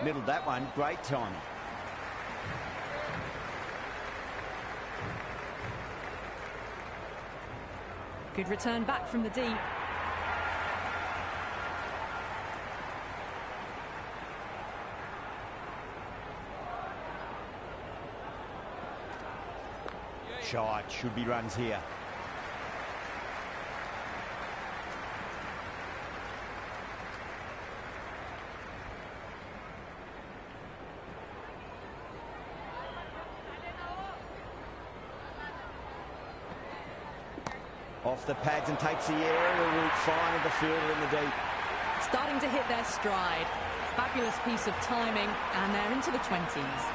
Middled that one, great timing. Good return back from the deep. Shot, should be runs here. Off the pads and takes the aerial route, fine of the fielder in the deep. Starting to hit their stride. Fabulous piece of timing, and they're into the 20s.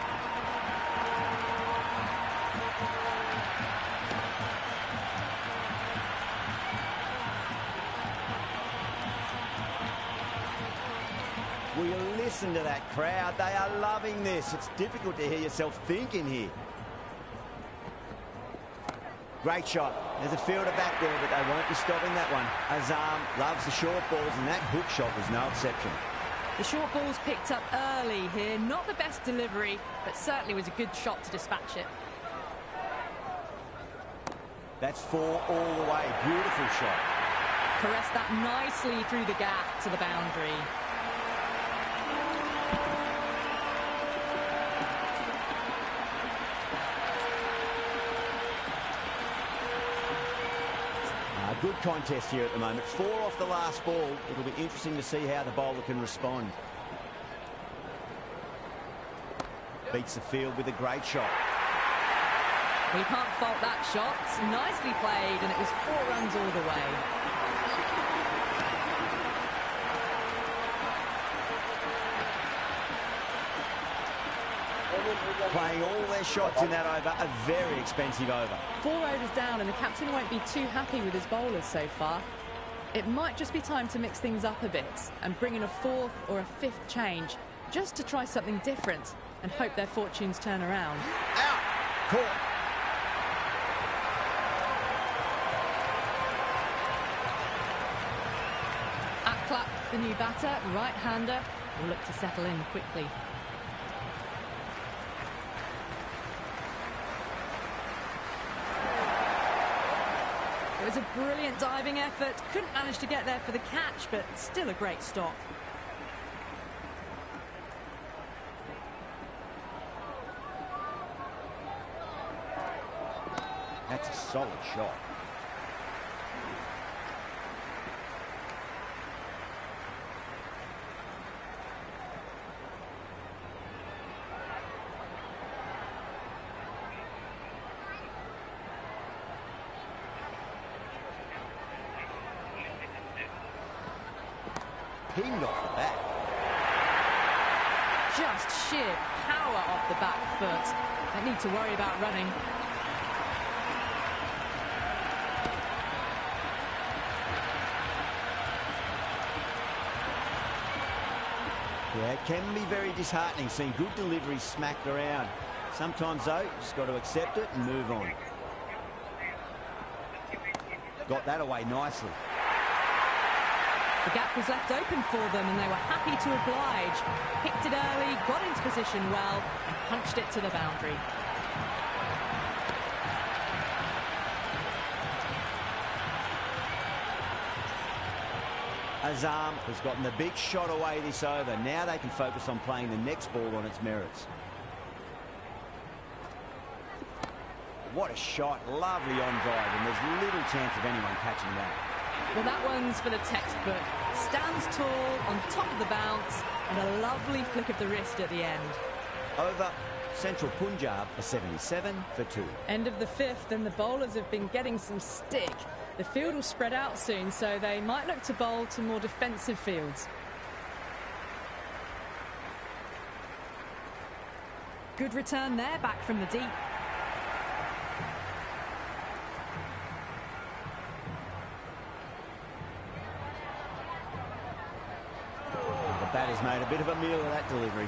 Will you listen to that crowd? They are loving this. It's difficult to hear yourself thinking here. Great shot. There's a fielder back there, but they won't be stopping that one. Azam loves the short balls, and that hook shot was no exception. The short ball's picked up early here. Not the best delivery, but certainly was a good shot to dispatch it. That's 4 all the way. Beautiful shot. Caressed that nicely through the gap to the boundary. Good contest here at the moment. 4 off the last ball. It'll be interesting to see how the bowler can respond. Beats the field with a great shot. We can't fault that shot. Nicely played, and it was 4 runs all the way. Playing all their shots in that over, a very expensive over. 4 overs down, and the captain won't be too happy with his bowlers so far. It might just be time to mix things up a bit and bring in a 4th or a 5th change, just to try something different and hope their fortunes turn around. Out! Caught. Clap, the new batter, right-hander, will look to settle in quickly. It was a brilliant diving effort. Couldn't manage to get there for the catch, but still a great stop. That's a solid shot. Pinged off the bat. Just sheer power off the back foot. Don't need to worry about running. Yeah, it can be very disheartening seeing good deliveries smacked around. Sometimes, though, just got to accept it and move on. Got that away nicely. The gap was left open for them, and they were happy to oblige. Picked it early, got into position well, and punched it to the boundary. Azam has gotten the big shot away this over. Now they can focus on playing the next ball on its merits. What a shot. Lovely on drive, and there's little chance of anyone catching that. Well, that one's for the textbook. Stands tall on top of the bounce, and a lovely flick of the wrist at the end. Over. Central Punjab a 77 for 2. End of the 5th, and the bowlers have been getting some stick. The field will spread out soon, so they might look to bowl to more defensive fields. Good return there, back from the deep. The batter's made a bit of a meal of that delivery.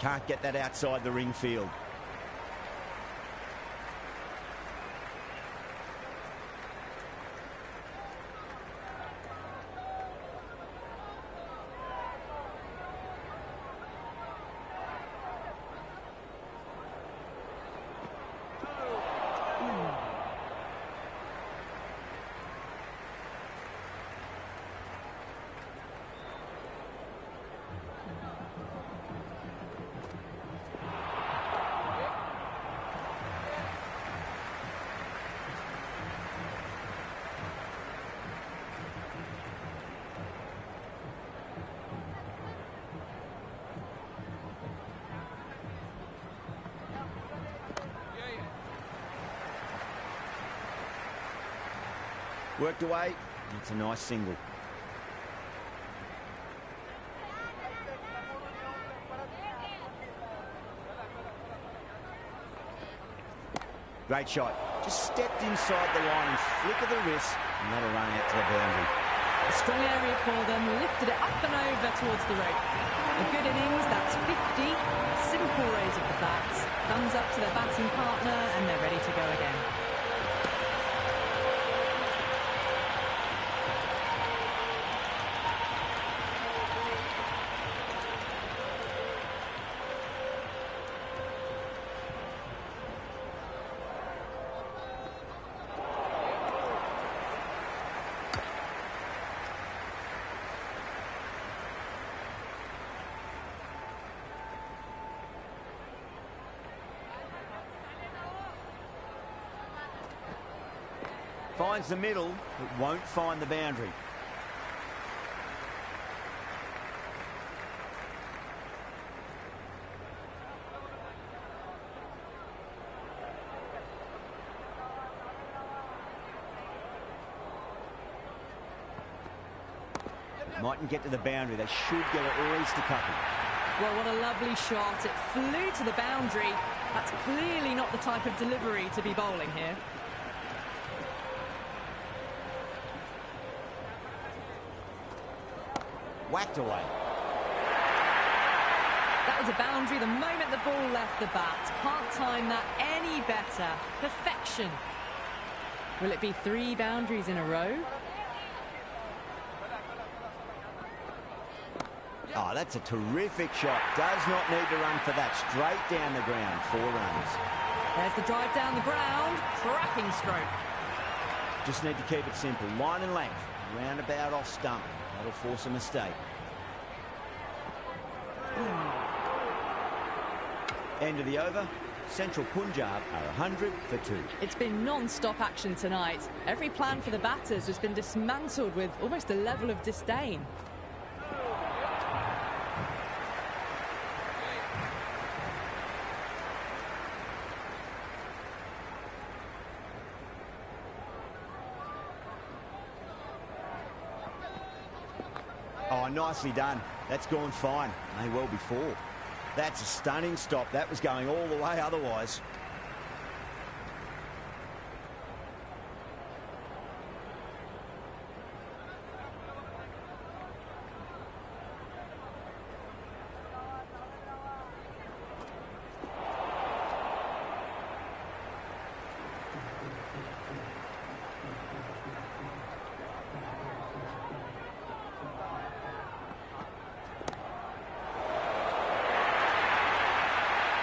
Can't get that outside the ring field. Worked away. It's a nice single. Great shot. Just stepped inside the line and flick of the wrist, and that'll run out to the boundary. A strong area for them, lifted it up and over towards the rope. A good innings, that's 50. Simple raise of the bats. Thumbs up to their batting partner, and they're ready to go again. Finds the middle, but won't find the boundary. Mightn't get to the boundary. They should get at least a couple. Well, what a lovely shot. It flew to the boundary. That's clearly not the type of delivery to be bowling here. Whacked away. That was a boundary the moment the ball left the bat. Can't time that any better. Perfection. Will it be 3 boundaries in a row? Oh, that's a terrific shot. Does not need to run for that. Straight down the ground. 4 runs. There's the drive down the ground. Cracking stroke. Just need to keep it simple. Line and length. Roundabout off stump. That'll force a mistake. End of the over. Central Punjab are 100 for 2. It's been non-stop action tonight. Every plan for the batters has been dismantled with almost a level of disdain. Oh, nicely done. That's gone fine. May well be 4. That's a stunning stop. That was going all the way otherwise.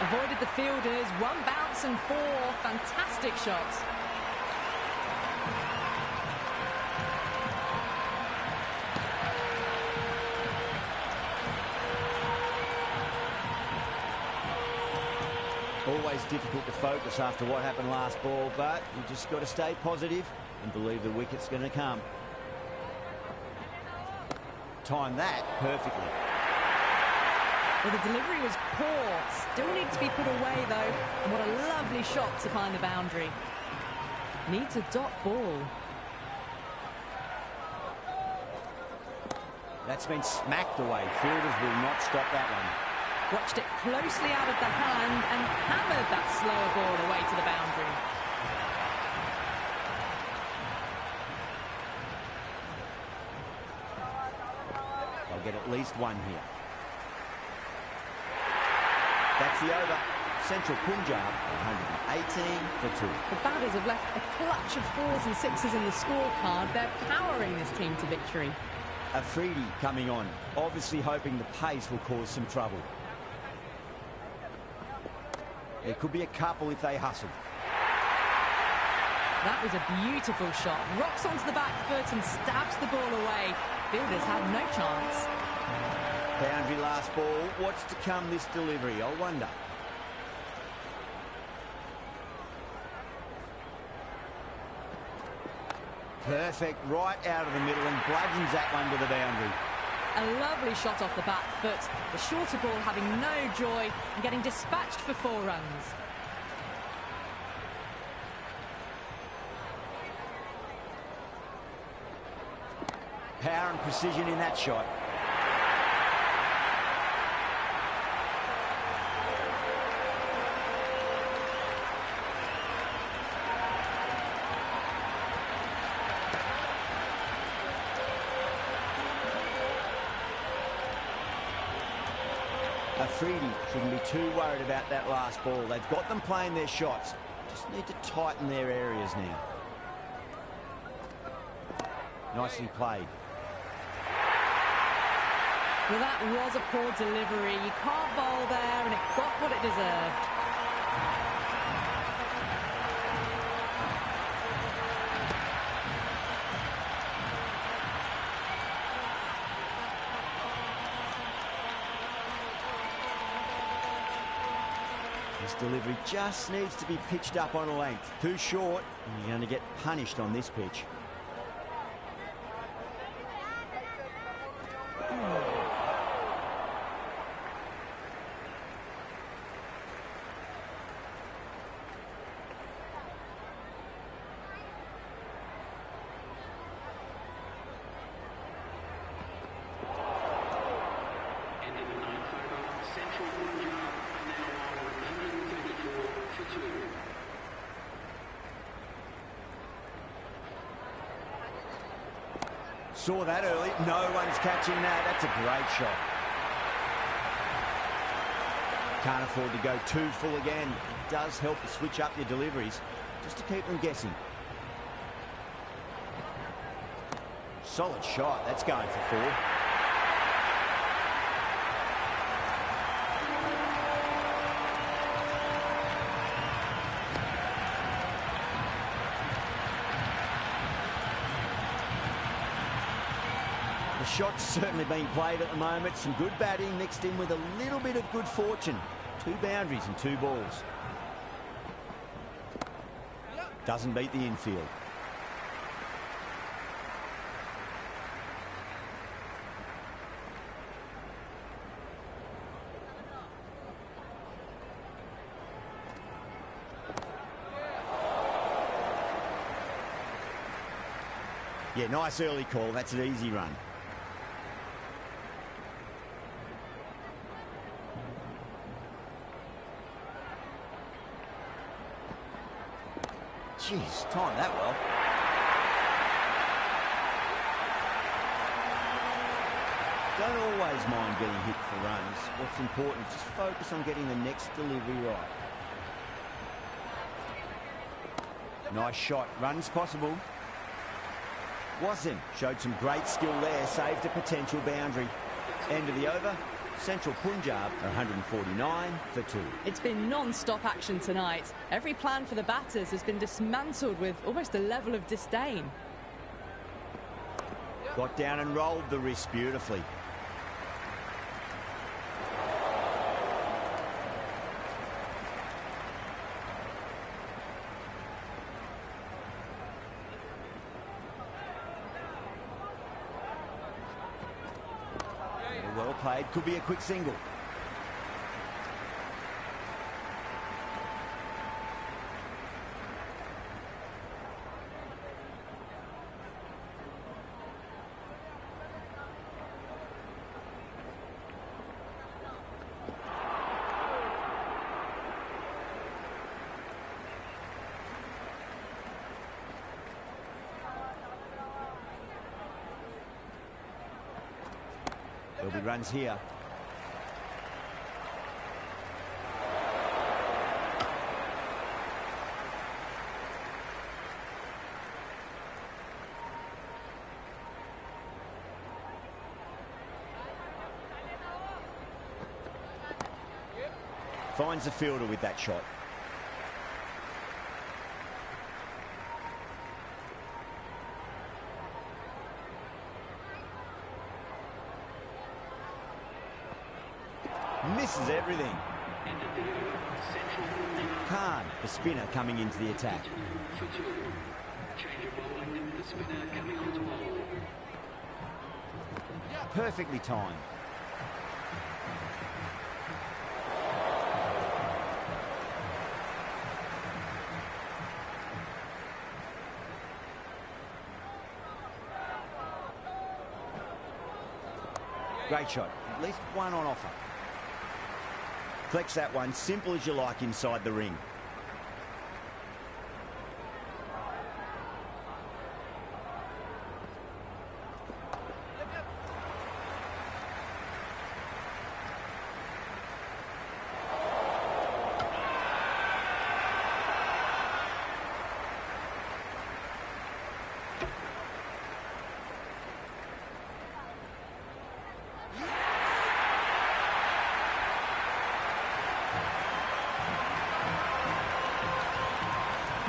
Avoided the fielders, 1 bounce and 4. Fantastic shots. Always difficult to focus after what happened last ball, but you just got to stay positive and believe the wicket's going to come. Time that perfectly. Well, the delivery was poor. Still needs to be put away, though. And what a lovely shot to find the boundary. Needs a dot ball. That's been smacked away. Fielders will not stop that one. Watched it closely out of the hand and hammered that slower ball away to the boundary. They'll get at least 1 here. That's the over. Central Punjab, 118 for 2. The Batters have left a clutch of 4s and 6s in the scorecard. They're powering this team to victory. Afridi coming on, obviously hoping the pace will cause some trouble. There could be a couple if they hustle. That was a beautiful shot. Rocks onto the back foot and stabs the ball away. Fielders had no chance. Boundary last ball. What's to come this delivery, I wonder. Perfect, right out of the middle and bludgeons that one to the boundary. A lovely shot off the back foot. The shorter ball having no joy and getting dispatched for 4 runs. Power and precision in that shot. Afridi shouldn't be too worried about that last ball. They've got them playing their shots. Just need to tighten their areas now. Nicely played. Well, that was a poor delivery. You can't bowl there, and it got what it deserved. This delivery just needs to be pitched up on a length. Too short, and you're going to get punished on this pitch. Saw that early. No one's catching that. That's a great shot. Can't afford to go too full again. It does help to switch up your deliveries just to keep them guessing. Solid shot. That's going for 4. The shot's certainly being played at the moment. Some good batting mixed in with a little bit of good fortune. 2 boundaries and 2 balls. Doesn't beat the infield. Yeah, nice early call. That's an easy run. Jeez, timed that well. Don't always mind getting hit for runs. What's important is just focus on getting the next delivery right. Nice shot. Runs possible. Azam showed some great skill there. Saved a potential boundary. End of the over. Central Punjab 149 for 2. It's been non-stop action tonight. Every plan for the batters has been dismantled with almost a level of disdain. Got down and rolled the wrist beautifully. Well played. Could be a quick single. There'll be runs here. Finds the fielder with that shot. Misses everything. Khan, the spinner, coming into the attack. Perfectly timed. Great shot. At least one on offer. Flex that one, simple as you like inside the ring.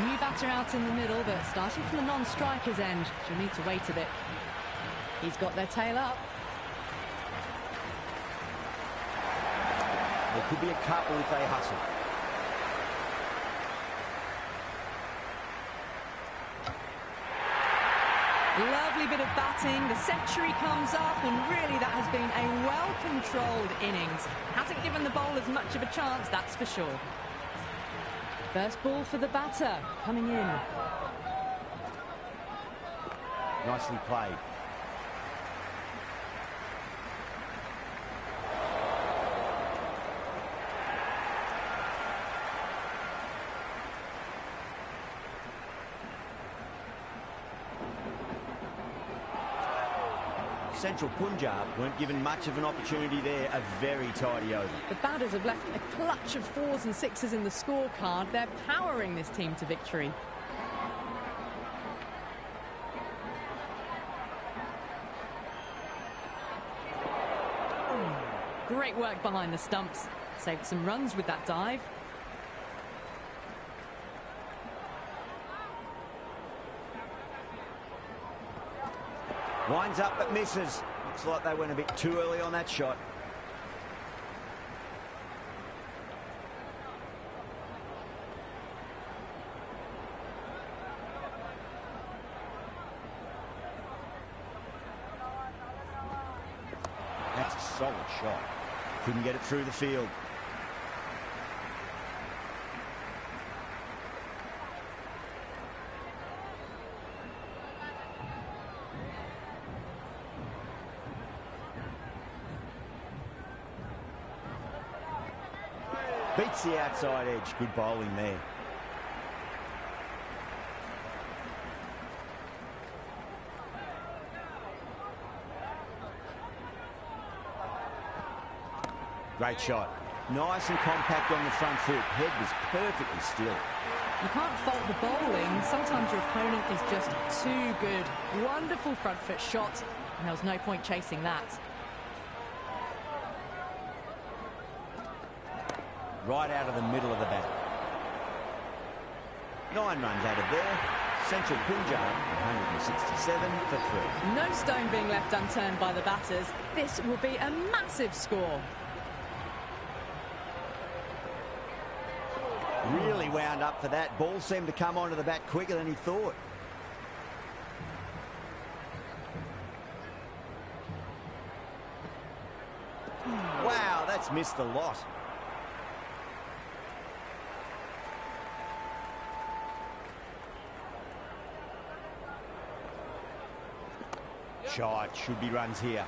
New batter out in the middle, but starting from the non-striker's end, she'll need to wait a bit. He's got their tail up. There could be a couple if they hustle. Lovely bit of batting. The century comes up, and really that has been a well-controlled innings. Hasn't given the bowlers much of a chance, that's for sure. First ball for the batter, coming in. Nicely played. Central Punjab weren't given much of an opportunity there. A very tidy over. The batters have left a clutch of 4s and 6s in the scorecard. They're powering this team to victory. Great work behind the stumps. Saved some runs with that dive. Winds up but misses. Looks like they went a bit too early on that shot. That's a solid shot. Couldn't get it through the field. Beats the outside edge. Good bowling there. Great shot. Nice and compact on the front foot. Head was perfectly still. You can't fault the bowling. Sometimes your opponent is just too good. Wonderful front foot shot, and there was no point chasing that. Right out of the middle of the bat. 9 runs out of there. Central Punjab, 167 for 3. No stone being left unturned by the batters. This will be a massive score. Really wound up for that. Ball seemed to come onto the bat quicker than he thought. Wow, that's missed a lot. Shot, should be runs here.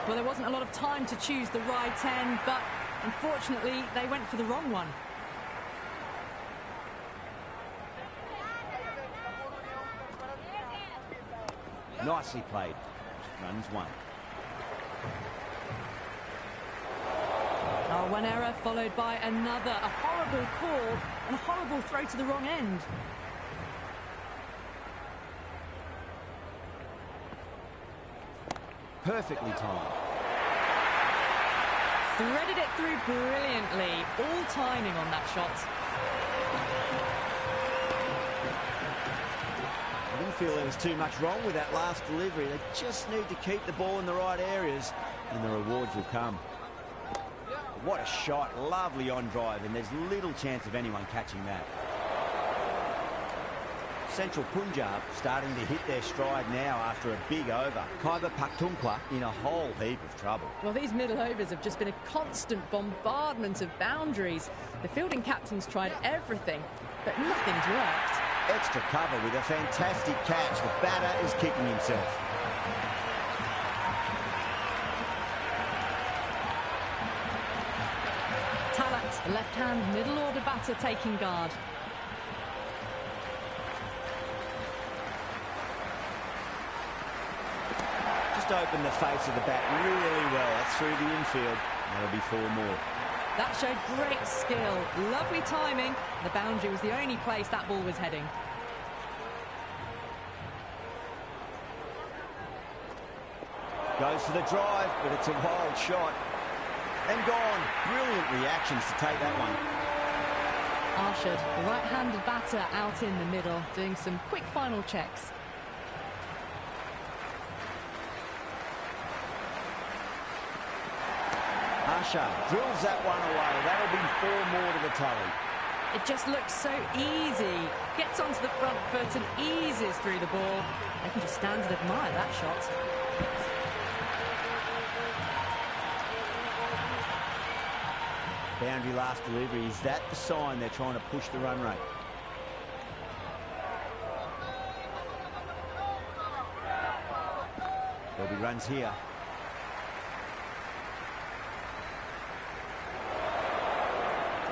Well, there wasn't a lot of time to choose the right end, but unfortunately they went for the wrong one. Nicely played. Runs 1. Oh, one error followed by another. A horrible call and a horrible throw to the wrong end. Perfectly timed. Threaded it through brilliantly. All timing on that shot. I didn't feel there was too much wrong with that last delivery. They just need to keep the ball in the right areas and the rewards will come. What a shot. Lovely on drive, and there's little chance of anyone catching that. Central Punjab starting to hit their stride now after a big over. Khyber Pakhtunkhwa in a whole heap of trouble. Well, these middle overs have just been a constant bombardment of boundaries. The fielding captains tried everything, but nothing's worked. Extra cover with a fantastic catch. The batter is kicking himself. Talat, the left-hand middle order batter, taking guard. Just opened the face of the bat really well. That's through the infield. That'll be 4 more. That showed great skill, lovely timing. The boundary was the only place that ball was heading. Goes for the drive, but it's a wild shot. And gone. Brilliant reactions to take that one. Arshad, the right-handed batter, out in the middle, doing some quick final checks. Arshad drills that one away. That'll be 4 more to the tally. It just looks so easy. Gets onto the front foot and eases through the ball. They can just stand and admire that shot. Boundary last delivery. Is that the sign they're trying to push the run rate? There'll be runs here.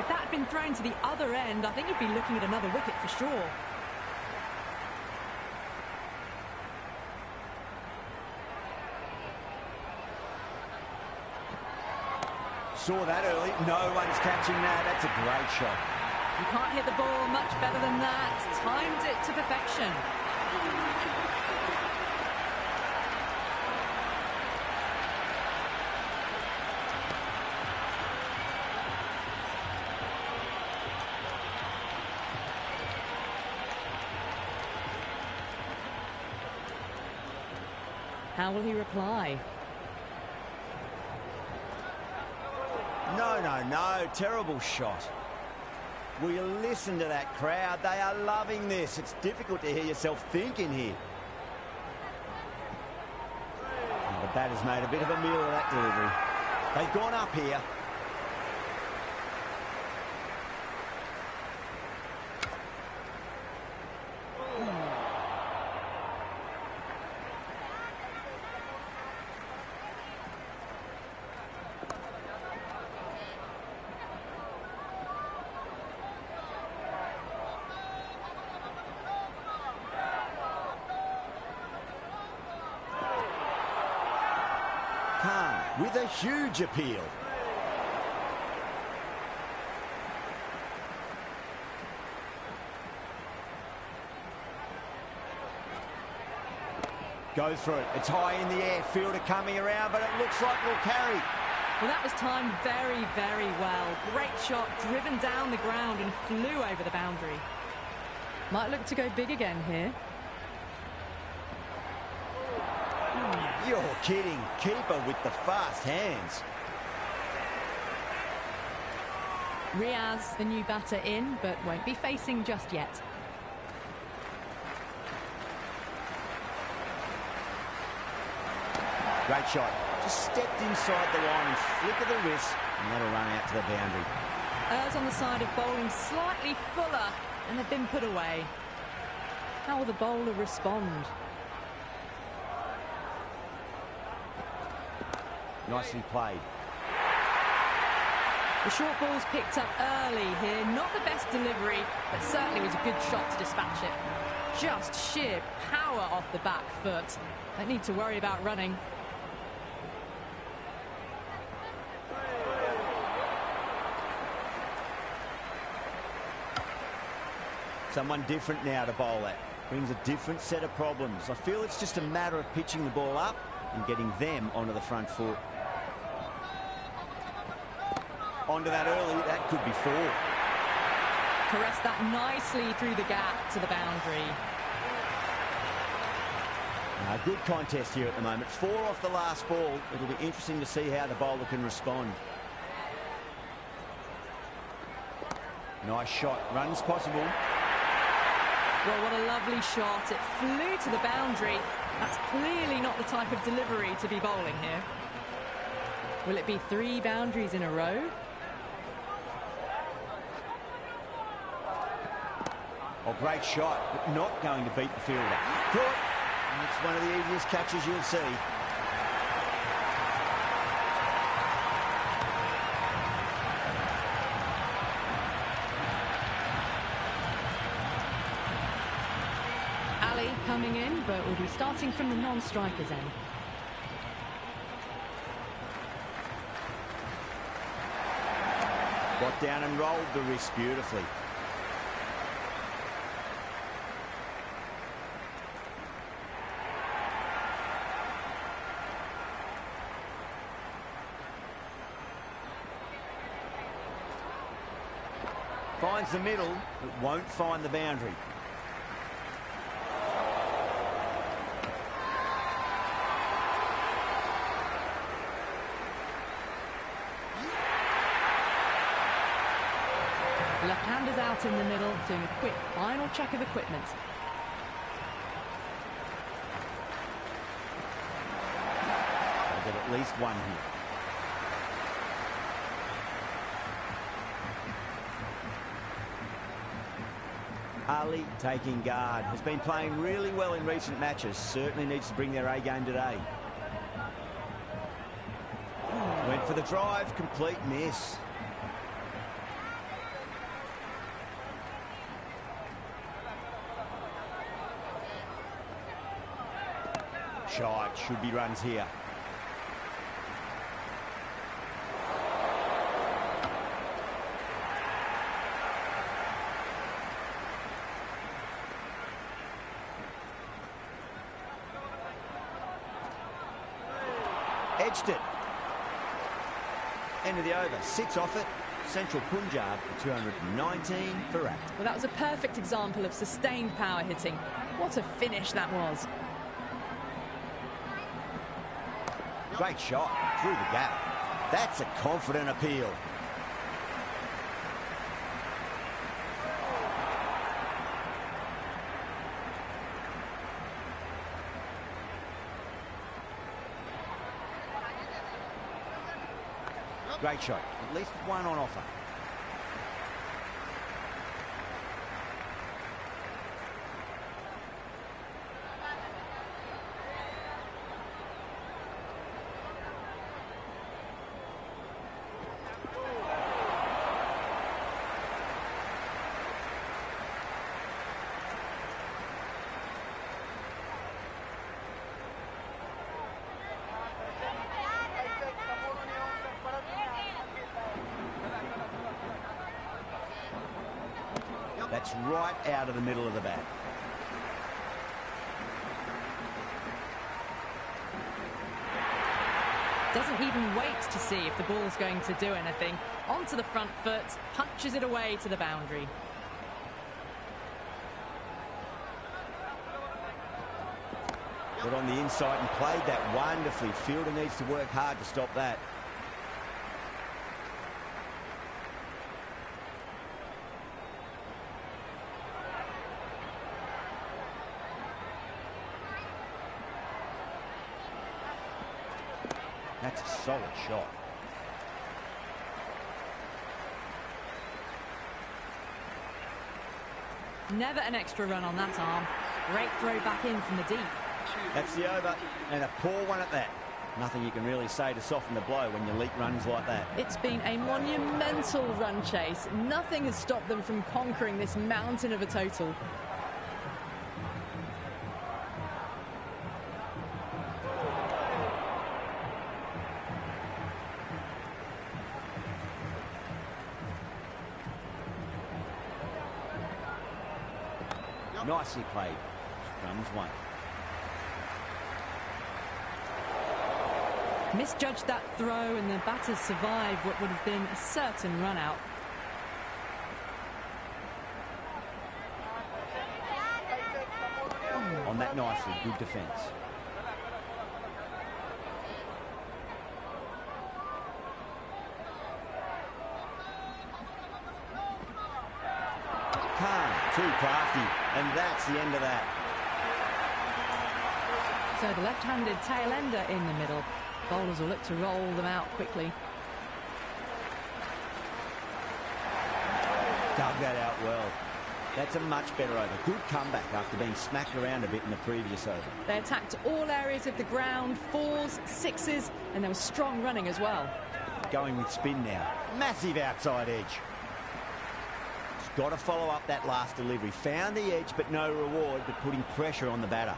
If that had been thrown to the other end, I think you'd be looking at another wicket for sure. Saw that early. No one's catching that. That's a great shot. You can't hit the ball much better than that. Timed it to perfection. How will he reply? No. Terrible shot. Will you listen to that crowd? They are loving this. It's difficult to hear yourself thinking here. And the batter's made a bit of a meal of that delivery. They've gone up here. Khan with a huge appeal. Go for it. It's high in the air. Fielder coming around, but it looks like it'll carry. Well, that was timed very, very well. Great shot, driven down the ground and flew over the boundary. Might look to go big again here. You're kidding. Keeper with the fast hands. Riaz, the new batter, in, but won't be facing just yet. Great shot. Just stepped inside the line and flick of the wrist, and that'll run out to the boundary. Errs on the side of bowling slightly fuller, and they've been put away. How will the bowler respond? Nicely played. The short ball's picked up early here. Not the best delivery, but certainly was a good shot to dispatch it. Just sheer power off the back foot. Don't need to worry about running. Someone different now to bowl at. Brings a different set of problems. I feel it's just a matter of pitching the ball up and getting them onto the front foot. Onto that early, that could be 4. Caressed that nicely through the gap to the boundary. A good contest here at the moment. 4 off the last ball. It'll be interesting to see how the bowler can respond. Nice shot. Runs possible. Well, what a lovely shot. It flew to the boundary. That's clearly not the type of delivery to be bowling here. Will it be 3 boundaries in a row? Oh, great shot, but not going to beat the fielder. Caught. And it's one of the easiest catches you'll see. Ali coming in, but we'll be starting from the non-striker's end. Got down and rolled the wrist beautifully. Finds the middle, but won't find the boundary. Left-handers out in the middle, doing a quick final check of equipment. I'll get at least 1 here. Ali taking guard. Has been playing really well in recent matches. Certainly needs to bring their A game today. Went for the drive. Complete miss. Shot. Should be runs here. Edged it. End of the over. 6 off it. Central Punjab for 219 for 8. Well, that was a perfect example of sustained power hitting. What a finish that was. Great shot through the gap. That's a confident appeal. Great shot. At least 1 on offer. That's right out of the middle of the bat. Doesn't even wait to see if the ball's going to do anything. Onto the front foot, punches it away to the boundary. Got on the inside and played that wonderfully. Fielder needs to work hard to stop that. That's a solid shot. Never an extra run on that arm. Great throw back in from the deep. That's the over, and a poor one at that. Nothing you can really say to soften the blow when you leak runs like that. It's been a monumental run chase. Nothing has stopped them from conquering this mountain of a total. Nicely played. Runs 1. Misjudged that throw, and the batters survived what would have been a certain run out. On that nicely, good defence. Calm, too crafty, and that's the end of that. So the left-handed tail ender in the middle. Bowlers will look to roll them out quickly. Dug that out well. That's a much better over. Good comeback after being smacked around a bit in the previous over. They attacked all areas of the ground, 4s, 6s, and there was strong running as well. Going with spin now. Massive outside edge. He's got to follow up that last delivery. Found the edge, but no reward, but putting pressure on the batter.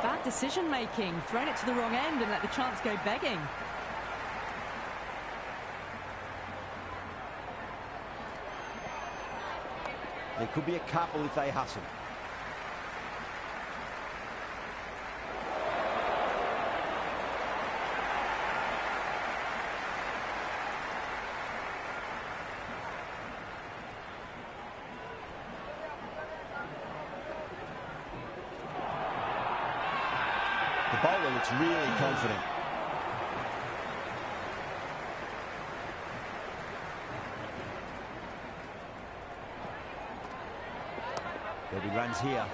Bad decision-making, thrown it to the wrong end and let the chance go begging. There could be a couple if they hustle. The bowler looks really confident. There'll be runs here.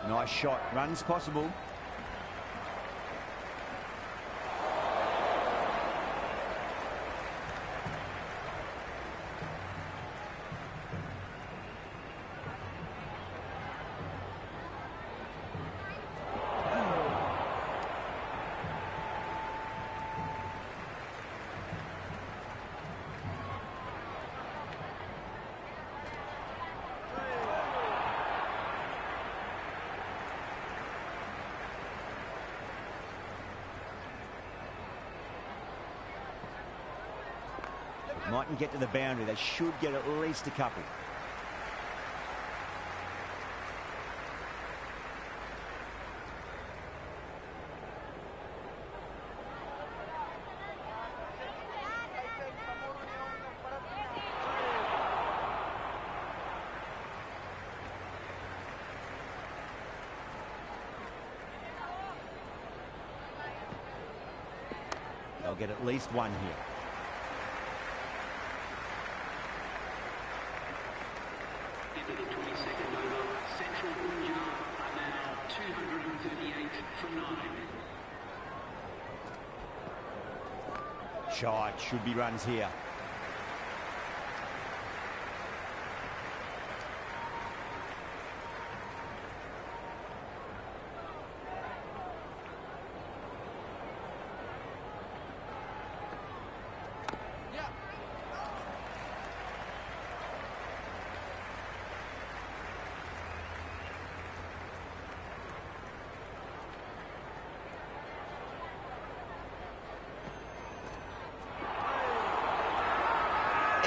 Nice shot. Runs possible. Mightn't get to the boundary. They should get at least a couple. They'll get at least one here. Into the 22nd over, Central Punjab are now 238 from 9. Shot. Should be runs here.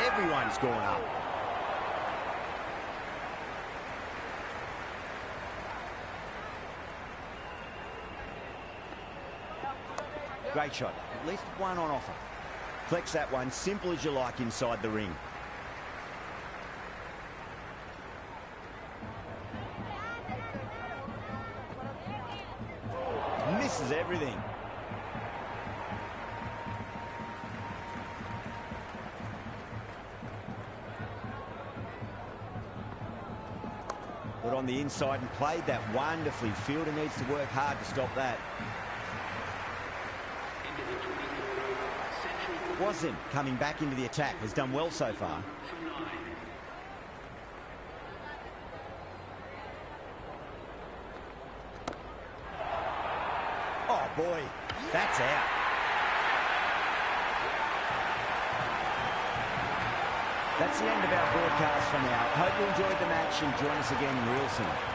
Everyone's gone up. Great shot. At least one on offer. Flex that one. Simple as you like inside the ring. Misses everything. Got on the inside and played that wonderfully. Fielder needs to work hard to stop that. Azam coming back into the attack. Has done well so far. Oh, boy, that's out. That's the end of our broadcast for now. Hope you enjoyed the match and join us again real soon.